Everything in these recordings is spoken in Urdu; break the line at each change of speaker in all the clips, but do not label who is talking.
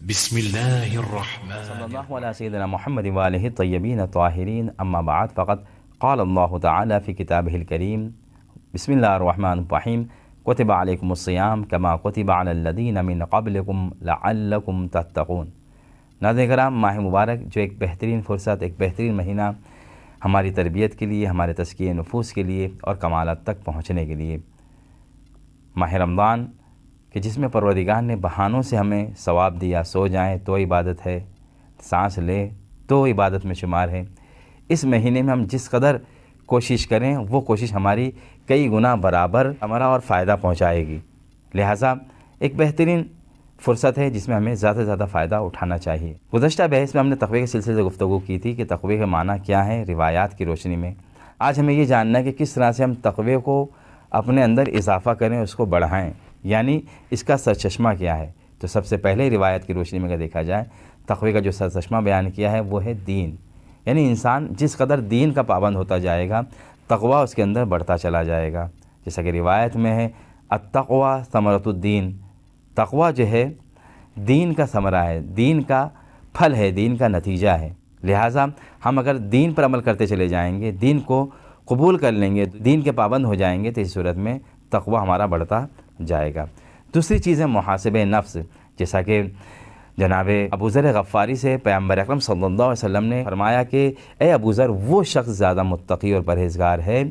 بسم الله الرحمن
صلی اللہ علیہ سیدنا محمد وآلہ الطیبین الطاہرین اما بعد فقط قال اللہ تعالی فی کتابہ الکریم بسم اللہ الرحمن الرحیم کتب علیکم الصیام کما کتب علی الذین من قبلکم لعلکم تتقون۔ ناظرین کرام، ماہ مبارک جو ایک بہترین فرصت، ایک بہترین مہینہ ہماری تربیت کے لیے، ہمارے تزکیہ نفوس کے لیے اور کمالات تک پہنچنے کے لیے، ماہ رمضان کہ جس میں پروردگار نے بہانوں سے ہمیں ثواب دیا، سو جائیں تو عبادت ہے، سانس لیں تو عبادت میں شمار ہے۔ اس مہینے میں ہم جس قدر کوشش کریں وہ کوشش ہماری کئی گنا برابر ہمارا اور فائدہ پہنچائے گی، لہٰذا ایک بہترین فرصت ہے جس میں ہمیں زیادہ سے زیادہ فائدہ اٹھانا چاہیے۔ گزشتہ بحث میں ہم نے تقوی کے سلسلے سے گفتگو کی تھی کہ تقوی کا معنی کیا ہے روایات کی روشنی میں۔ آج ہمیں یہ جاننا ہے کہ کس طرح سے ہم تقوی کو اپنے اندر اضافہ کریں، اس کو بڑھائیں، یعنی اس کا سرچشمہ کیا ہے۔ تو سب سے پہلے روایت کی روشنی میں اگر دیکھا جائے، تقوی کا جو سرچشمہ بیان کیا ہے وہ ہے دین، یعنی انسان جس قدر دین کا پابند ہوتا جائے گا تقوی اس کے اندر بڑھتا چلا جائے گا۔ جیسا کہ روایت میں ہے التقوی ثمرۃ الدین، تقوی جو ہے دین کا ثمرہ ہے، دین کا پھل ہے، دین کا نتیجہ ہے۔ لہٰذا ہم اگر دین پر عمل کرتے چلے جائیں گے، دین کو قبول کر لیں گے، دین کے پابند ہو جائیں گے، تو اس صورت میں تقوی ہمارا بڑھتا جائے گا۔ دوسری چیز ہے محاسبہ نفس، جیسا کہ جناب ابو ذر غفاری سے پیغمبر اکرم صلی اللہ علیہ وسلم نے فرمایا کہ اے ابو ذر، وہ شخص زیادہ متقی اور پرہیزگار ہے،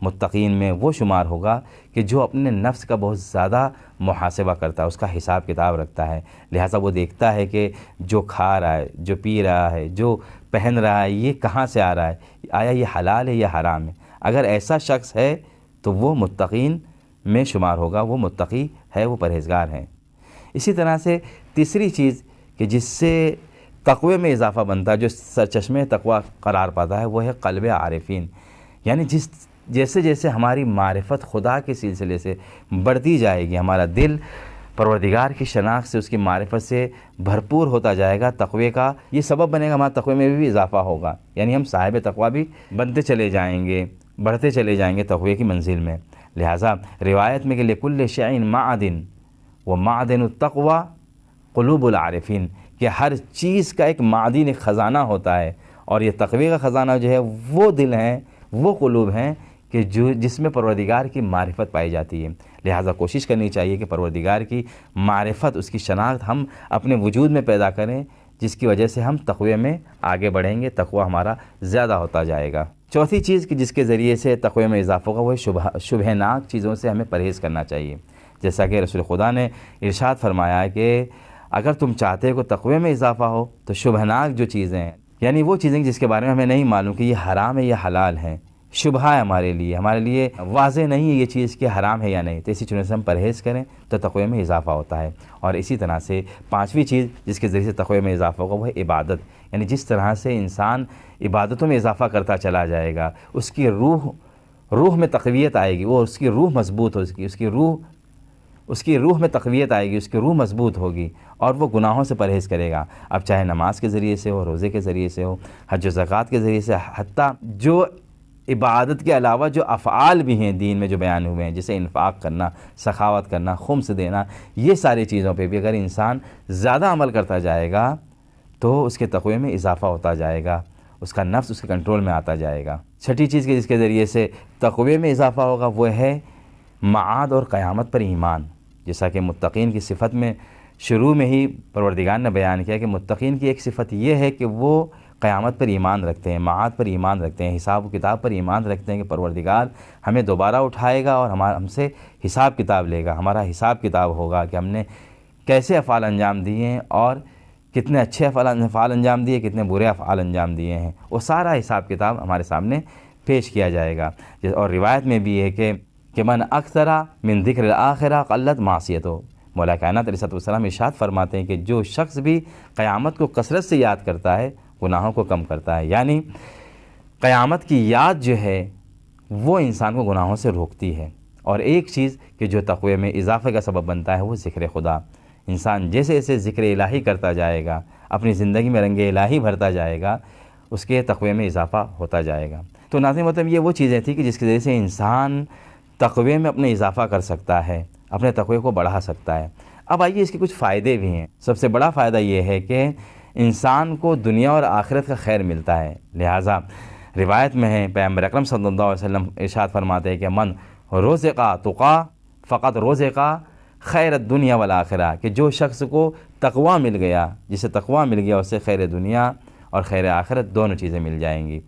متقین میں وہ شمار ہوگا کہ جو اپنے نفس کا بہت زیادہ محاسبہ کرتا ہے، اس کا حساب کتاب رکھتا ہے۔ لہٰذا وہ دیکھتا ہے کہ جو کھا رہا ہے، جو پی رہا ہے، جو پہن رہا ہے، یہ کہاں سے آ رہا ہے، آیا یہ حلال ہے یا حرام ہے۔ اگر ایسا شخص ہے تو وہ متقین میں شمار ہوگا، وہ متقی ہے، وہ پرہیزگار ہے۔ اسی طرح سے تیسری چیز کہ جس سے تقوی میں اضافہ بنتا ہے، جو سرچشمے تقوی قرار پاتا ہے، وہ ہے قلب عارفین، یعنی جیسے جیسے ہماری معرفت خدا کے سلسلے سے بڑھتی جائے گی، ہمارا دل پروردگار کی شناخت سے، اس کی معرفت سے بھرپور ہوتا جائے گا، تقوی کا یہ سبب بنے گا، ہمارا تقوی میں بھی اضافہ ہوگا، یعنی ہم صاحب تقوی بھی بنتے چلے جائیں گے، بڑھتے چلے جائیں گے تقوی کی منزل میں۔ لہٰذا روایت میں کہ لکل شیء معدن ومعدن التقوی قلوب العارفین، کہ ہر چیز کا ایک معدن، ایک خزانہ ہوتا ہے، اور یہ تقوی کا خزانہ جو ہے وہ دل ہیں، وہ قلوب ہیں کہ جس میں پروردگار کی معرفت پائی جاتی ہے۔ لہٰذا کوشش کرنی چاہیے کہ پروردگار کی معرفت، اس کی شناخت ہم اپنے وجود میں پیدا کریں، جس کی وجہ سے ہم تقوی میں آگے بڑھیں گے، تقوی ہمارا زیادہ ہوتا جائے گا۔ چوتھی چیز کہ جس کے ذریعے سے تقوی میں اضافہ ہوگا وہ ہے شبہ ناک چیزوں سے ہمیں پرہیز کرنا چاہیے۔ جیسا کہ رسول خدا نے ارشاد فرمایا ہے کہ اگر تم چاہتے ہو کہ تقوی میں اضافہ ہو تو شبہ ناک جو چیزیں ہیں، یعنی وہ چیزیں جس کے بارے میں ہمیں نہیں معلوم کہ یہ حرام ہے یا حلال ہے، شبہ ہے ہمارے لیے واضح نہیں ہے یہ چیز کہ حرام ہے یا نہیں، تو اسی چیزوں سے ہم پرہیز کریں تو تقوی میں اضافہ ہوتا ہے۔ اور اسی طرح سے پانچویں چیز جس کے ذریعے سے تقوی میں اضافہ ہوگا وہ ہے عبادت، یعنی جس طرح سے انسان عبادتوں میں اضافہ کرتا چلا جائے گا، اس کی روح میں تقویت آئے گی، وہ اس کی روح مضبوط ہوگی، اس کی روح میں تقویت آئے گی، اس کی روح مضبوط ہوگی، اور وہ گناہوں سے پرہیز کرے گا۔ اب چاہے نماز کے ذریعے سے ہو، روزے کے ذریعے سے ہو، حج و زکوٰۃ کے ذریعے سے، حتیٰ جو عبادت کے علاوہ جو افعال بھی ہیں دین میں جو بیان ہوئے ہیں، جیسے انفاق کرنا، سخاوت کرنا، خمس دینا، یہ ساری چیزوں پہ بھی اگر انسان زیادہ عمل کرتا جائے گا تو اس کے تقوی میں اضافہ ہوتا جائے گا، اس کا نفس اس کے کنٹرول میں آتا جائے گا۔ چھٹی چیز جس کے ذریعے سے تقوی میں اضافہ ہوگا وہ ہے معاد اور قیامت پر ایمان۔ جیسا کہ متقین کی صفت میں شروع میں ہی پروردگار نے بیان کیا کہ متقین کی ایک صفت یہ ہے کہ وہ قیامت پر ایمان رکھتے ہیں، معاد پر ایمان رکھتے ہیں، حساب و کتاب پر ایمان رکھتے ہیں کہ پروردگار ہمیں دوبارہ اٹھائے گا اور ہم سے حساب کتاب لے گا، ہمارا حساب کتاب ہوگا کہ ہم نے کیسے افعال انجام دیے ہیں اور کتنے اچھے افعال انجام دیے، کتنے برے افعال انجام دیے ہیں، وہ سارا حساب کتاب ہمارے سامنے پیش کیا جائے گا۔ اور روایت میں بھی ہے کہ من اکثر من ذکر الآخرہ قلت معصیتہ، مولا کائنات علیہ السلام ارشاد فرماتے ہیں کہ جو شخص بھی قیامت کو کثرت سے یاد کرتا ہے گناہوں کو کم کرتا ہے، یعنی قیامت کی یاد جو ہے وہ انسان کو گناہوں سے روکتی ہے۔ اور ایک چیز کہ جو تقوی میں اضافے کا سبب بنتا ہے وہ ذکر خدا، انسان جیسے جیسے ذکر الہی کرتا جائے گا، اپنی زندگی میں رنگ الہی بھرتا جائے گا، اس کے تقوی میں اضافہ ہوتا جائے گا۔ تو ناظرین مطلب یہ وہ چیزیں تھیں کہ جس کی وجہ سے انسان تقوی میں اپنے اضافہ کر سکتا ہے، اپنے تقوی کو بڑھا سکتا ہے۔ اب آئیے اس کے کچھ فائدے بھی ہیں۔ سب سے بڑا فائدہ یہ ہے کہ انسان کو دنیا اور آخرت کا خیر ملتا ہے۔ لہٰذا روایت میں ہے، پیغمبر اکرم صلی اللہ علیہ وسلم ارشاد فرماتے ہیں کہ من رزق تقیٰ فقط رزق خیر الدنیا والآخرہ، کہ جو شخص کو تقویٰ مل گیا، جسے تقویٰ مل گیا، اسے خیر دنیا اور خیر آخرت دونوں چیزیں مل جائیں گی۔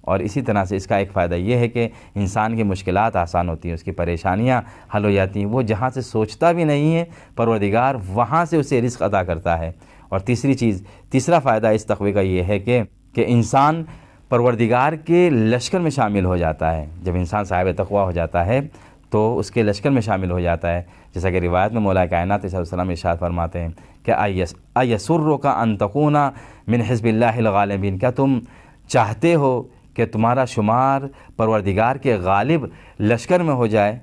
اور اسی طرح سے اس کا ایک فائدہ یہ ہے کہ انسان کی مشکلات آسان ہوتی ہیں، اس کی پریشانیاں حل ہو جاتی ہیں، وہ جہاں سے سوچتا بھی نہیں ہے پروردگار وہاں سے اسے رزق عطا کرتا ہے۔ اور تیسرا فائدہ اس تقوی کا یہ ہے کہ انسان پروردگار کے لشکر میں شامل ہو جاتا ہے۔ جب انسان صاحب تقوی ہو جاتا ہے تو اس کے لشکر میں شامل ہو جاتا ہے، جیسا کہ روایت میں مولا کائنات صلی اللہ علیہ وسلم ارشاد فرماتے ہیں کہ ایسرک ان تکون من حزب اللہ الغالبین، کیا تم چاہتے ہو کہ تمہارا شمار پروردگار کے غالب لشکر میں ہو جائے؟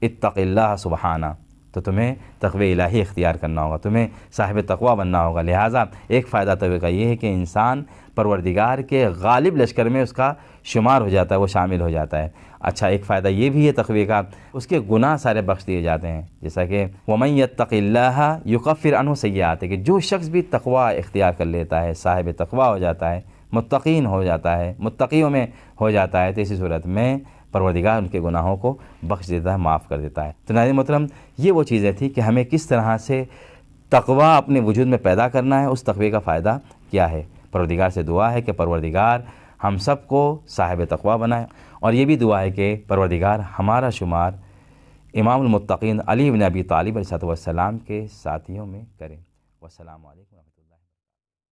اتق اللہ سبحانہ، تو تمہیں تقوی الہی اختیار کرنا ہوگا، تمہیں صاحب تقوی بننا ہوگا۔ لہٰذا ایک فائدہ تقوی کا یہ ہے کہ انسان پروردگار کے غالب لشکر میں اس کا شمار ہو جاتا ہے، وہ شامل ہو جاتا ہے۔ اچھا، ایک فائدہ یہ بھی ہے تقوی کا، اس کے گناہ سارے بخش دیے جاتے ہیں، جیسا کہ وَمَن يَتَّقِ اللَّهَ يُكَفِّرْ عَنْهُ سَيِّئَاتِهِ، کہ جو شخص بھی تقوی اختیار کر لیتا ہے، صاحب تقوی ہو جاتا ہے، متقین ہو جاتا ہے، متقیوں میں ہو جاتا ہے، تو اسی صورت میں پروردگار ان کے گناہوں کو بخش دیتا ہے، معاف کر دیتا ہے۔ تو ناظرین محترم، یہ وہ چیزیں تھیں کہ ہمیں کس طرح سے تقوی اپنے وجود میں پیدا کرنا ہے، اس تقوی کا فائدہ کیا ہے۔ پروردگار سے دعا ہے کہ پروردگار ہم سب کو صاحب تقوی بنائے، اور یہ بھی دعا ہے کہ پروردگار ہمارا شمار امام المتقین علی بن ابی طالب علیہ السلام کے ساتھیوں میں کرے۔ والسلام علیکم۔